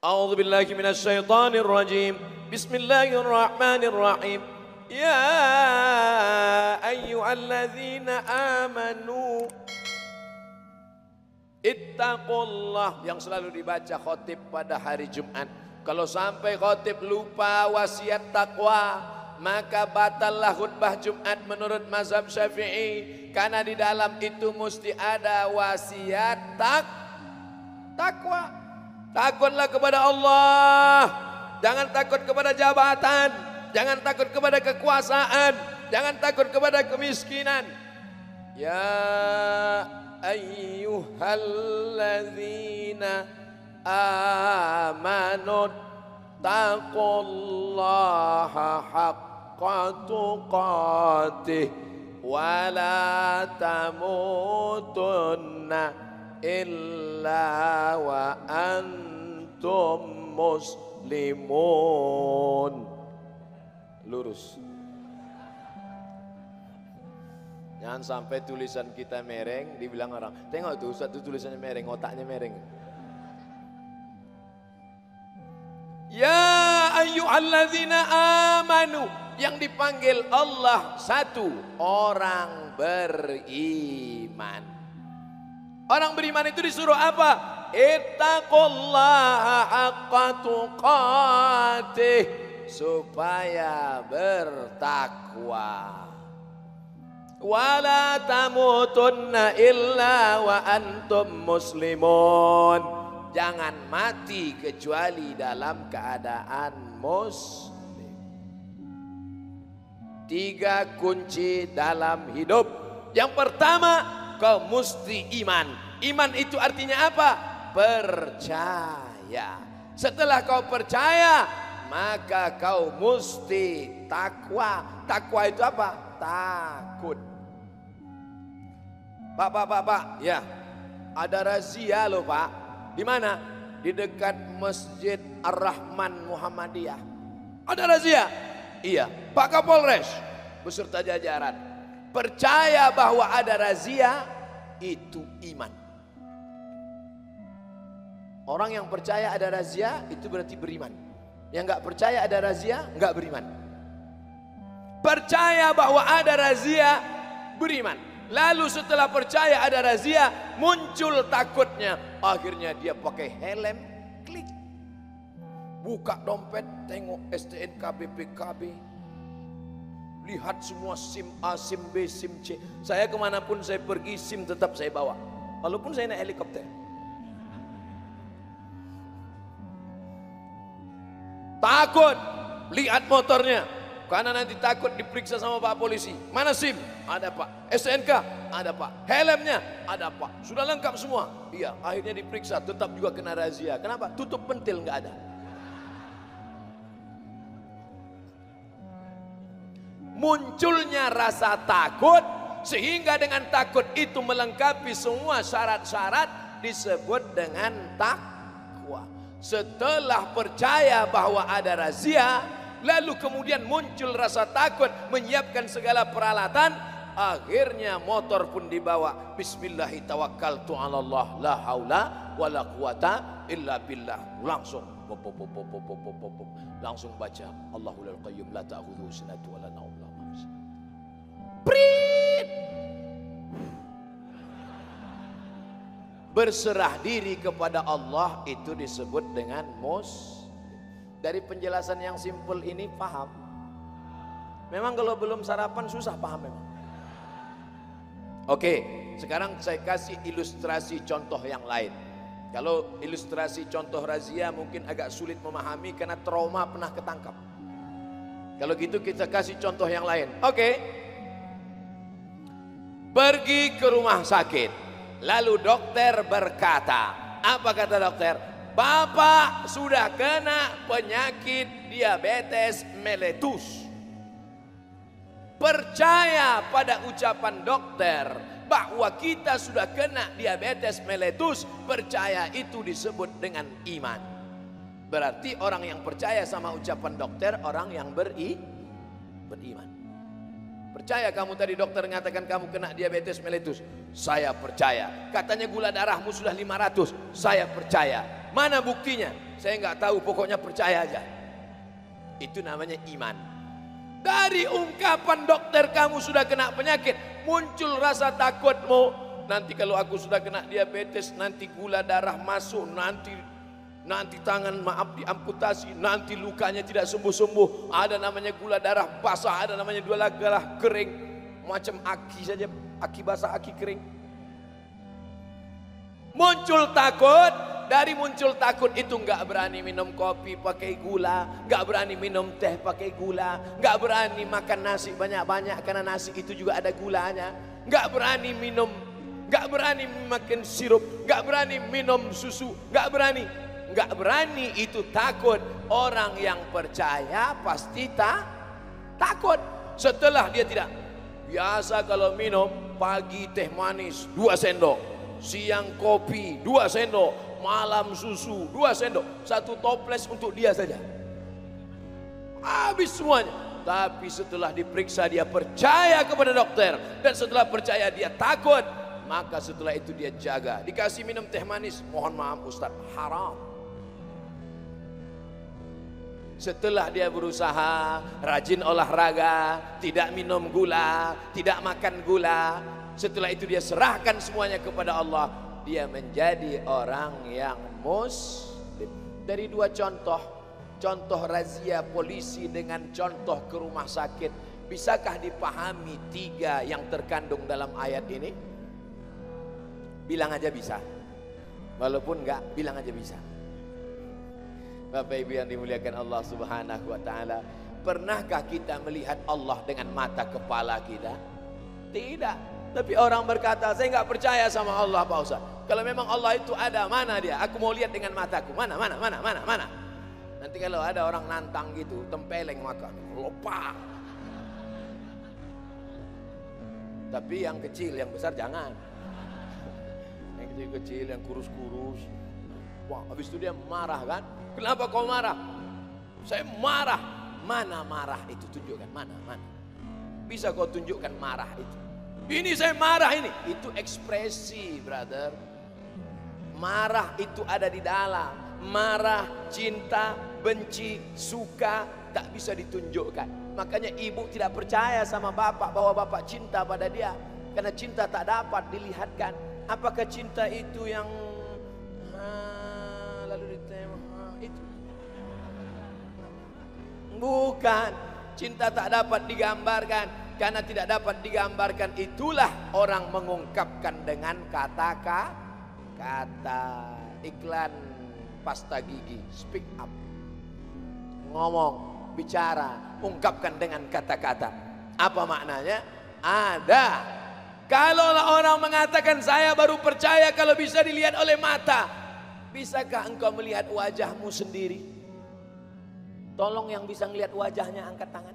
A'udzu billahi minasyaitonir rajim. Bismillahirrahmanirrahim. Ya ayyuhalladzina amanu ittaqullah, yang selalu dibaca khotib pada hari Jumat. Kalau sampai khotib lupa wasiat takwa, maka batallah khutbah Jumat menurut mazhab Syafi'i, karena di dalam itu mesti ada wasiat takwa. Takutlah kepada Allah, jangan takut kepada jabatan, jangan takut kepada kekuasaan, jangan takut kepada kemiskinan. Ya ayyuhalladzina amanu taqullaha haqqa tuqatih wa la tamutunna illa wa antum muslimun. Lurus. Jangan sampai tulisan kita mereng, dibilang orang, tengok tuh Ustaz tuh tulisannya mereng, otaknya mereng. Ya ayyuhalladzina amanu, yang dipanggil Allah satu, orang beriman. Orang beriman itu disuruh apa? Ittaqullaha haqqa tuqatih, supaya bertakwa. Wala tamutunna illa wa antum muslimun, jangan mati kecuali dalam keadaan muslim. 3 kunci dalam hidup. Yang pertama, kau mesti iman. Iman itu artinya apa? Percaya. Setelah kau percaya, maka kau mesti takwa. Takwa itu apa? Takut. Pak, ya, ada razia loh Pak. Di mana? Di dekat Masjid Ar-Rahman Muhammadiyah. Ada razia? Iya. Pak Kapolres beserta jajaran percaya bahwa ada razia, itu iman. Orang yang percaya ada razia itu berarti beriman. Yang nggak percaya ada razia nggak beriman. Percaya bahwa ada razia, beriman. Lalu setelah percaya ada razia, muncul takutnya. Akhirnya dia pakai helm, klik. Buka dompet, tengok STNK BPKB. Lihat semua SIM A, SIM B, SIM C. Saya kemanapun saya pergi, SIM tetap saya bawa. Walaupun saya naik helikopter. Takut, lihat motornya. Karena nanti takut diperiksa sama Pak Polisi. Mana SIM? Ada Pak. STNK? Ada Pak. Helmnya? Ada Pak. Sudah lengkap semua? Iya. Akhirnya diperiksa, tetap juga kena razia. Kenapa? Tutup pentil nggak ada. Munculnya rasa takut, sehingga dengan takut itu melengkapi semua syarat-syarat, disebut dengan takwa. Setelah percaya bahwa ada razia, lalu kemudian muncul rasa takut, menyiapkan segala peralatan, akhirnya motor pun dibawa. Bismillahi tawakkaltu 'alallah la haula wala quwata illa billah. Langsung baca Allahul Qayyum la ta'khudhuhu sinatun wa la naum. Prit. Berserah diri kepada Allah itu disebut dengan muslim. Dari penjelasan yang simpel ini paham? Memang kalau belum sarapan susah paham memang. Oke, sekarang saya kasih ilustrasi contoh yang lain. Kalau ilustrasi contoh razia mungkin agak sulit memahami karena trauma pernah ketangkap. Kalau gitu kita kasih contoh yang lain. Oke. Pergi ke rumah sakit. Lalu dokter berkata, apa kata dokter? Bapak sudah kena penyakit diabetes mellitus. Percaya pada ucapan dokter bahwa kita sudah kena diabetes mellitus, percaya itu disebut dengan iman. Berarti orang yang percaya sama ucapan dokter, orang yang beriman. Percaya kamu tadi dokter mengatakan kamu kena diabetes mellitus? Saya percaya. Katanya gula darahmu sudah 500. Saya percaya. Mana buktinya? saya nggak tahu, pokoknya percaya aja. Itu namanya iman. Dari ungkapan dokter kamu sudah kena penyakit, muncul rasa takutmu. Nanti kalau aku sudah kena diabetes, nanti gula darah masuk, nanti tangan maaf diamputasi, nanti lukanya tidak sembuh-sembuh. Ada namanya gula darah basah, ada namanya gula darah kering. Macam aki saja, aki basah, aki kering. Muncul takut, dari muncul takut itu nggak berani minum kopi pakai gula, nggak berani minum teh pakai gula, nggak berani makan nasi banyak-banyak karena nasi itu juga ada gulanya, nggak berani minum, nggak berani makan sirup, nggak berani minum susu, nggak berani itu takut. Orang yang percaya pasti takut. Setelah dia tidak biasa, kalau minum pagi teh manis 2 sendok, siang kopi 2 sendok, malam susu 2 sendok, 1 toples untuk dia saja, habis semuanya. Tapi setelah diperiksa dia percaya kepada dokter, dan setelah percaya dia takut, maka setelah itu dia jaga. Dikasih minum teh manis, mohon maaf Ustaz, haram. Setelah dia berusaha rajin olahraga, tidak minum gula, tidak makan gula, setelah itu dia serahkan semuanya kepada Allah, dia menjadi orang yang muslim. Dari 2 contoh razia polisi dengan contoh ke rumah sakit, bisakah dipahami 3 yang terkandung dalam ayat ini? Bilang aja bisa, walaupun enggak, bilang aja bisa. Bapak Ibu yang dimuliakan Allah Subhanahu wa taala, pernahkah kita melihat Allah dengan mata kepala kita? Tidak. Tapi orang berkata, saya nggak percaya sama Allah Pak Ustaz. Kalau memang Allah itu ada, mana dia? Aku mau lihat dengan mataku. Mana? Nanti kalau ada orang nantang gitu, tempeleng maka lupa. Tapi yang kecil, yang besar jangan. Yang kecil-kecil, yang kurus-kurus. Wah, habis itu dia marah kan? Kenapa kau marah? Saya marah. Mana marah itu? Tunjukkan mana? Bisa kau tunjukkan marah itu? Ini saya marah ini. Itu ekspresi, brother. Marah itu ada di dalam. Marah, cinta, benci, suka tak bisa ditunjukkan. Makanya ibu tidak percaya sama bapak bahwa bapak cinta pada dia, karena cinta tak dapat dilihatkan. Apakah cinta itu yang lalu ditembak itu? Bukan. Cinta tak dapat digambarkan. Karena tidak dapat digambarkan, itulah orang mengungkapkan dengan kata-kata. Iklan pasta gigi, speak up, ngomong, bicara, ungkapkan dengan kata-kata. Apa maknanya? Ada. Kalau orang mengatakan saya baru percaya kalau bisa dilihat oleh mata, bisakah engkau melihat wajahmu sendiri? Tolong yang bisa melihat wajahnya angkat tangan.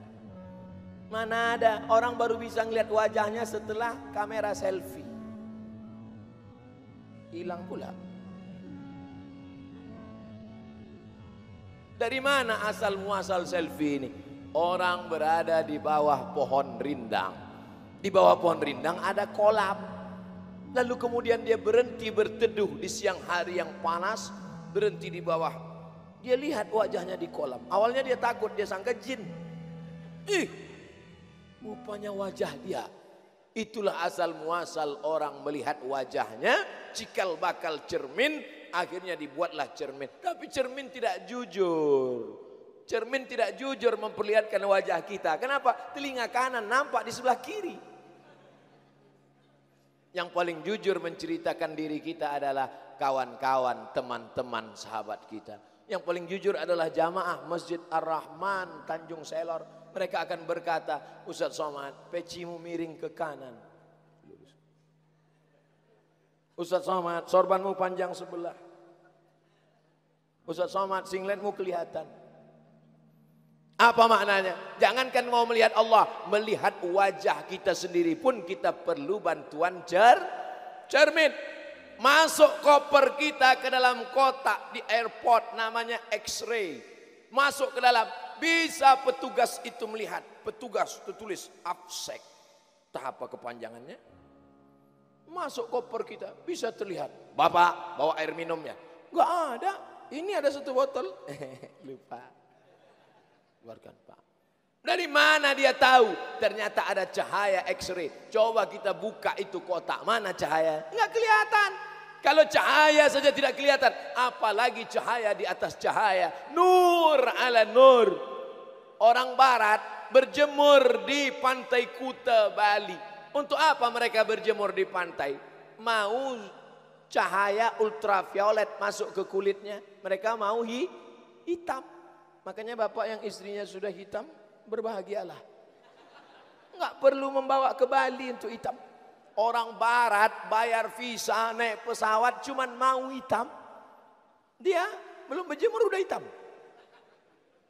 Mana ada orang baru bisa ngeliat wajahnya setelah kamera selfie. Hilang pula. Dari mana asal muasal selfie ini? Orang berada di bawah pohon rindang. Di bawah pohon rindang ada kolam. Lalu kemudian dia berhenti berteduh di siang hari yang panas. Berhenti di bawah. Dia lihat wajahnya di kolam. Awalnya dia takut, dia sangka jin. Rupanya wajah dia. Itulah asal muasal orang melihat wajahnya. Cikal bakal cermin, akhirnya dibuatlah cermin. Tapi cermin tidak jujur. Cermin tidak jujur memperlihatkan wajah kita. Kenapa? Telinga kanan nampak di sebelah kiri. Yang paling jujur menceritakan diri kita adalah kawan-kawan, teman-teman, sahabat kita. Yang paling jujur adalah jamaah Masjid Ar-Rahman Tanjung Selor. Mereka akan berkata, Ustaz Somad, pecimu miring ke kanan. Ustaz Somad, sorbanmu panjang sebelah. Ustaz Somad, singletmu kelihatan. Apa maknanya? Jangankan mau melihat Allah, melihat wajah kita sendiri pun kita perlu bantuan cermin. Masuk koper kita ke dalam kotak di airport namanya X-ray. Masuk ke dalam, bisa petugas itu melihat. Petugas tertulis absek. Entah apa kepanjangannya. Masuk koper kita bisa terlihat. Bapak bawa air minumnya. Enggak ada. ini ada satu botol. Lupa. Keluarkan Pak. Dari mana dia tahu? Ternyata ada cahaya X-ray. Coba kita buka itu kotak. Mana cahaya? Nggak kelihatan. Kalau cahaya saja tidak kelihatan, apalagi cahaya di atas cahaya. Nur ala nur. Orang barat berjemur di pantai Kuta, Bali. Untuk apa mereka berjemur di pantai? Mau cahaya ultraviolet masuk ke kulitnya. Mereka mau hitam. Makanya bapak yang istrinya sudah hitam, berbahagialah. Enggak perlu membawa ke Bali untuk hitam. Orang barat bayar visa naik pesawat cuman mau hitam. Dia belum berjemur udah hitam.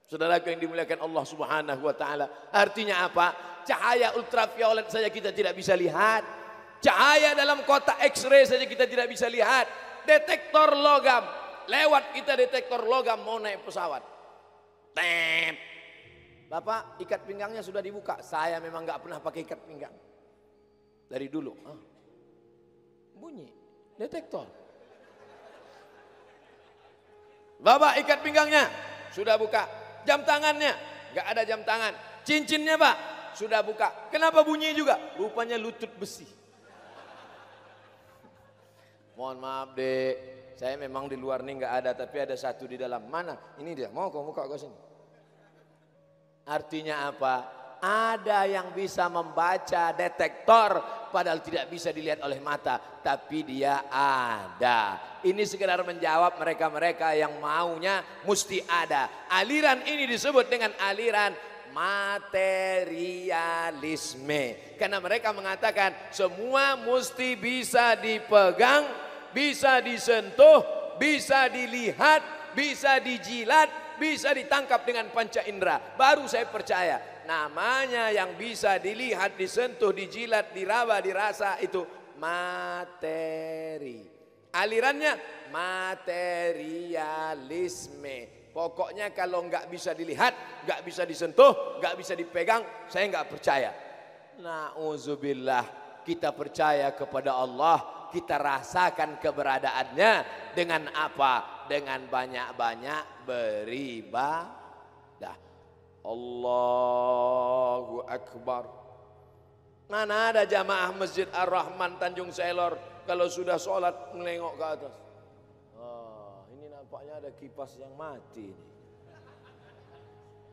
Saudaraku yang dimuliakan Allah Subhanahu wa taala. Artinya apa? Cahaya ultraviolet saja kita tidak bisa lihat. Cahaya dalam kotak X-ray saja kita tidak bisa lihat. Detektor logam. Lewat kita detektor logam mau naik pesawat. Tep. Bapak ikat pinggangnya sudah dibuka. Saya memang nggak pernah pakai ikat pinggang. Dari dulu. Bunyi. Detektor. Bapak ikat pinggangnya. Sudah buka. Jam tangannya. Nggak ada jam tangan. Cincinnya Pak. Sudah buka. Kenapa bunyi juga? Rupanya lutut besi. Mohon maaf dek. Saya memang di luar nih nggak ada. Tapi ada satu di dalam. Mana? Ini dia. Mau kau buka ke sini. Artinya apa? Ada yang bisa membaca detektor padahal tidak bisa dilihat oleh mata, tapi dia ada. Ini sekedar menjawab mereka-mereka yang maunya mesti ada. Aliran ini disebut dengan aliran materialisme. Karena mereka mengatakan semua mesti bisa dipegang, bisa disentuh, bisa dilihat, bisa dijilat, bisa ditangkap dengan panca indera. Baru saya percaya. Namanya yang bisa dilihat, disentuh, dijilat, diraba, dirasa itu materi. Alirannya materialisme. Pokoknya kalau nggak bisa dilihat, nggak bisa disentuh, nggak bisa dipegang, saya nggak percaya. Nauzubillah, kita percaya kepada Allah, kita rasakan keberadaannya dengan apa? Dengan banyak-banyak beribadah. Allahu Akbar. Mana ada jamaah Masjid Ar-Rahman Tanjung Selor kalau sudah sholat menengok ke atas. Ini nampaknya ada kipas yang mati nih.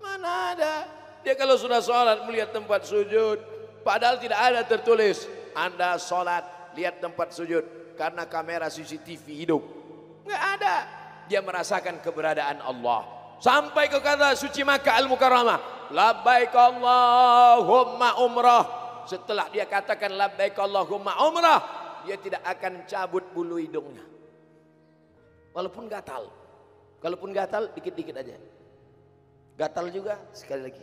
Mana ada. Dia kalau sudah sholat melihat tempat sujud, padahal tidak ada tertulis Anda sholat lihat tempat sujud karena kamera CCTV hidup. Nggak ada. Dia merasakan keberadaan Allah. Sampai ke kata suci Makkah Al-Mukarramah, labbaik Allahumma umrah. Setelah dia katakan labbaik Allahumma umrah, dia tidak akan cabut bulu hidungnya. Walaupun gatal. Kalaupun gatal dikit-dikit aja. Gatal juga sekali lagi.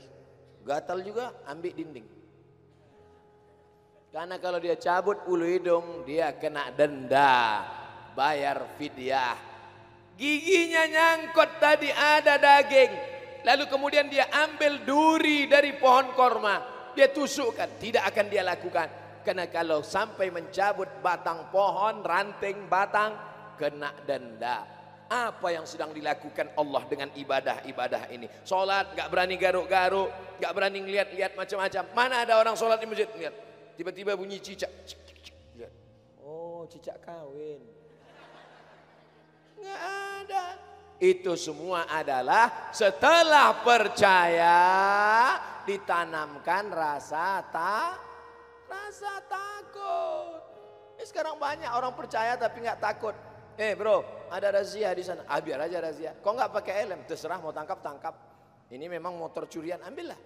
Gatal juga ambil dinding. Karena kalau dia cabut bulu hidung, dia kena denda, bayar fidyah. Giginya nyangkut tadi ada daging. Lalu kemudian dia ambil duri dari pohon korma. Dia tusukkan. Tidak akan dia lakukan. Karena kalau sampai mencabut batang pohon, ranting batang, kena denda. Apa yang sedang dilakukan Allah dengan ibadah-ibadah ini? Sholat gak berani garuk-garuk, gak berani ngeliat-liat macam-macam. Mana ada orang sholat di masjid? Lihat. Tiba-tiba bunyi cicak. Lihat. Oh, cicak kawin. Nggak ada. Itu semua adalah setelah percaya ditanamkan rasa takut. Sekarang banyak orang percaya tapi nggak takut. Bro, ada razia di sana. Biar aja razia. Kok nggak pakai helm? Terserah mau tangkap. Ini memang motor curian, ambillah.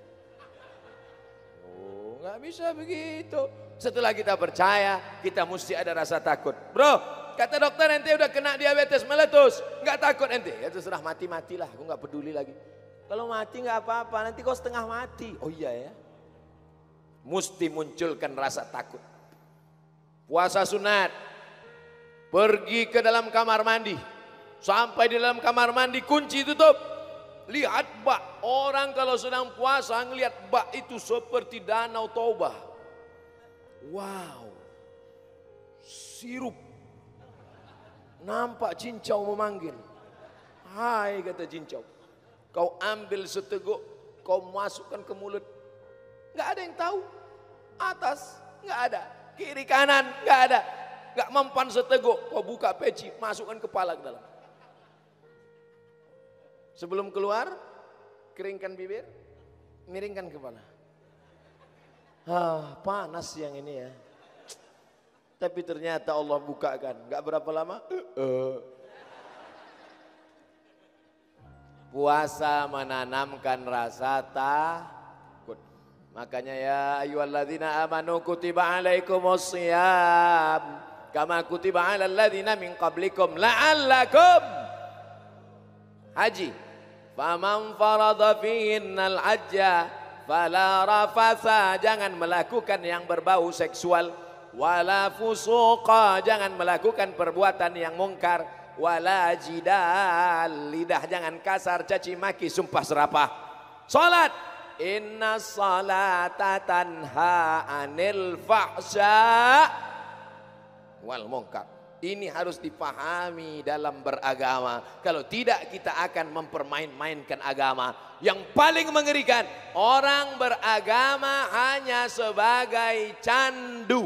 Oh, nggak bisa begitu. Setelah kita percaya, kita mesti ada rasa takut. Bro, kata dokter ente udah kena diabetes meletus, nggak takut ente? Ya terserah, matilah, aku nggak peduli lagi. Kalau mati nggak apa-apa, nanti kau setengah mati. Oh iya ya. Mesti munculkan rasa takut. Puasa sunat, pergi ke dalam kamar mandi, sampai di dalam kamar mandi kunci tutup. Lihat bak, orang kalau sedang puasa ngelihat bak itu seperti danau Toba. Wow, sirup. Nampak cincau memanggil. Hai kata cincau, kau ambil seteguk, kau masukkan ke mulut. Nggak ada yang tahu. Atas nggak ada, kiri kanan nggak ada. Nggak mempan seteguk, kau buka peci, masukkan kepala ke dalam. Sebelum keluar, keringkan bibir, miringkan kepala. Panas yang ini ya. Tapi ternyata Allah bukakan, nggak berapa lama. Puasa menanamkan rasa takut. Makanya ya ayyuhalladzina amanu kutiba alaikumusiyam kama kutiba alal ladzina min qablikum la'allakum haji. Faman farada fihinnal hajja fala rafasa, jangan melakukan yang berbau seksual, wala fusuqa, jangan melakukan perbuatan yang mungkar, wala jidal, lidah jangan kasar, caci maki, sumpah serapah. Salat, inna salata tanha anil fahsya wal munkar. Ini harus dipahami dalam beragama. Kalau tidak kita akan mempermain-mainkan agama. Yang paling mengerikan, orang beragama hanya sebagai candu.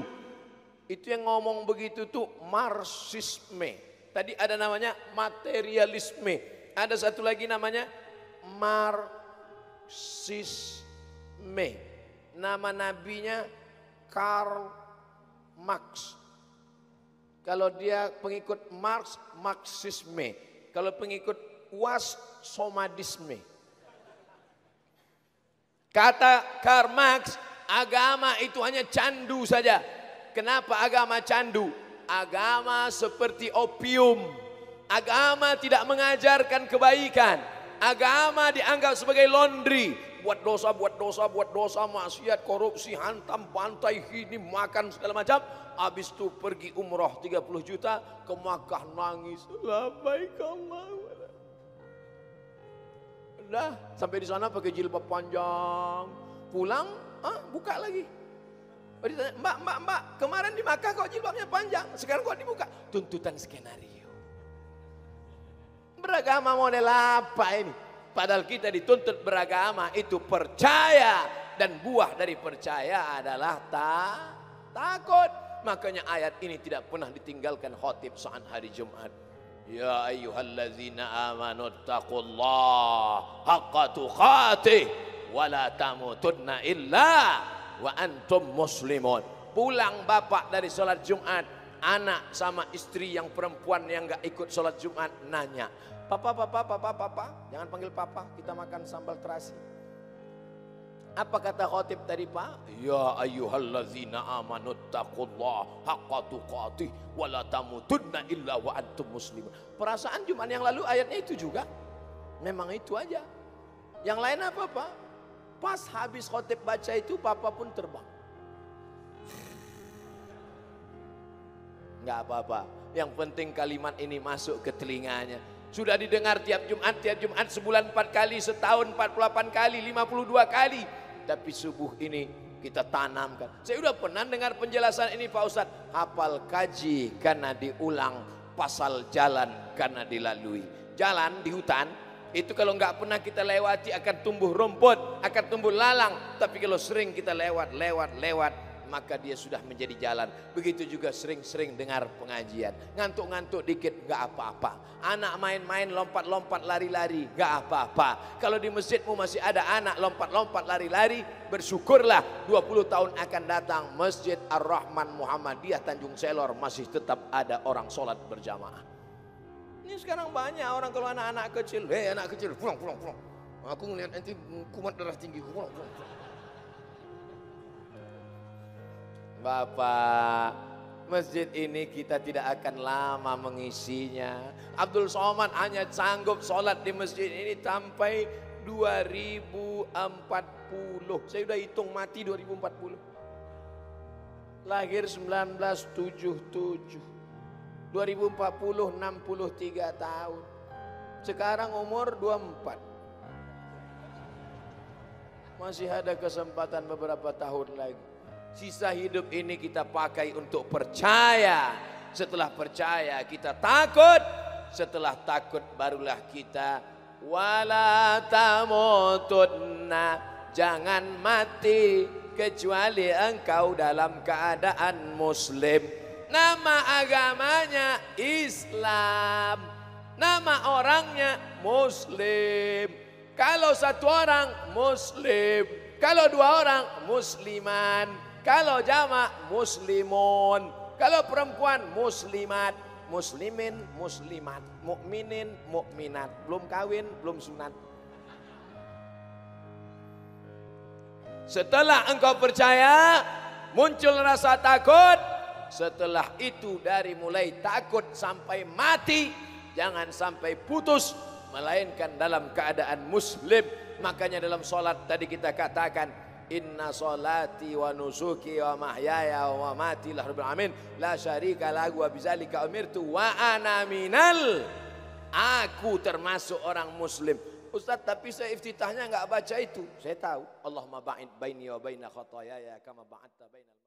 Itu yang ngomong begitu tuh marxisme. Tadi ada namanya materialisme. Ada satu lagi namanya marxisme. Nama nabinya Karl Marx. Kalau dia pengikut Marx, Marxisme. Kalau pengikut Was, Somadisme. Kata Karl Marx, agama itu hanya candu saja. Kenapa agama candu? Agama seperti opium. Agama tidak mengajarkan kebaikan. Agama dianggap sebagai laundry. Buat dosa, maksiat, korupsi, hantam, pantai, ini, makan segala macam. Habis itu pergi umroh 30 juta ke Makkah, nangis. Labbaik Allahumma. Udah sampai di sana pakai jilbab panjang. Pulang, buka lagi. Ditanya, mbak, kemarin di Makkah kok jilbabnya panjang, sekarang kok dibuka? Tuntutan skenario. Beragama model apa ini? Padahal kita dituntut beragama itu percaya, dan buah dari percaya adalah takut. Makanya ayat ini tidak pernah ditinggalkan khatib saat hari Jumat. Ya ayyuhalladzina amanu taqullaha haqqa tuqatih wa la tamutunna illa wa antum muslimun. Pulang bapak dari sholat Jumat, anak sama istri yang perempuan yang gak ikut sholat Jumat nanya, papa, jangan panggil papa, kita makan sambal terasi. Apa kata khotib tadi Pak? Ya ayyuhalladzina amanu taqullaha haqqa tuqatih wa la tamutunna illa wa antum muslimun. Perasaan Jumat yang lalu ayatnya itu juga. Memang itu aja. Yang lain apa Pak? Pas habis khotib baca itu papa pun terbang. Enggak apa-apa. Yang penting kalimat ini masuk ke telinganya. Sudah didengar tiap Jumat sebulan 4 kali, setahun 48 kali, 52 kali. Tapi subuh ini kita tanamkan. Saya sudah pernah dengar penjelasan ini Pak Ustadz. Hafal kaji karena diulang, pasal jalan karena dilalui. Jalan di hutan, itu kalau nggak pernah kita lewati akan tumbuh rumput, akan tumbuh lalang. Tapi kalau sering kita lewat, maka dia sudah menjadi jalan. Begitu juga sering-sering dengar pengajian. Ngantuk-ngantuk dikit gak apa-apa. Anak main-main lompat-lompat lari-lari gak apa-apa. Kalau di masjidmu masih ada anak lompat-lompat lari-lari, bersyukurlah 20 tahun akan datang Masjid Ar-Rahman Muhammadiyah Tanjung Selor masih tetap ada orang sholat berjamaah. Ini sekarang banyak orang kalau anak-anak kecil, anak kecil pulang. Aku ngeliat nanti kumat darah tinggi, pulang. Bapak, masjid ini kita tidak akan lama mengisinya. Abdul Somad hanya sanggup sholat di masjid ini sampai 2040. Saya sudah hitung mati 2040. Lahir 1977. 2040 63 tahun. Sekarang umur 24. Masih ada kesempatan beberapa tahun lagi. Sisa hidup ini kita pakai untuk percaya. Setelah percaya kita takut. setelah takut barulah kita wala tamutunna, jangan mati kecuali engkau dalam keadaan muslim. Nama agamanya Islam, nama orangnya muslim. Kalau satu orang muslim, kalau dua orang musliman, kalau jamak muslimun, kalau perempuan muslimat, muslimin, muslimat, mukminin, mukminat, belum kawin, belum sunat. Setelah engkau percaya, muncul rasa takut. Setelah itu dari mulai takut sampai mati, jangan sampai putus, melainkan dalam keadaan muslim. Makanya dalam solat tadi kita katakan, inna solati wa nusuki wa mahyaya wa mamati lillahi rabbil alamin la syarika lahu wa bidzalika umirtu wa ana minal, aku termasuk orang muslim. Ustaz, tapi saya iftitahnya enggak baca itu. Saya tahu. Allahumma ba'id baini wa baina khataayaya kama ba'adta bainal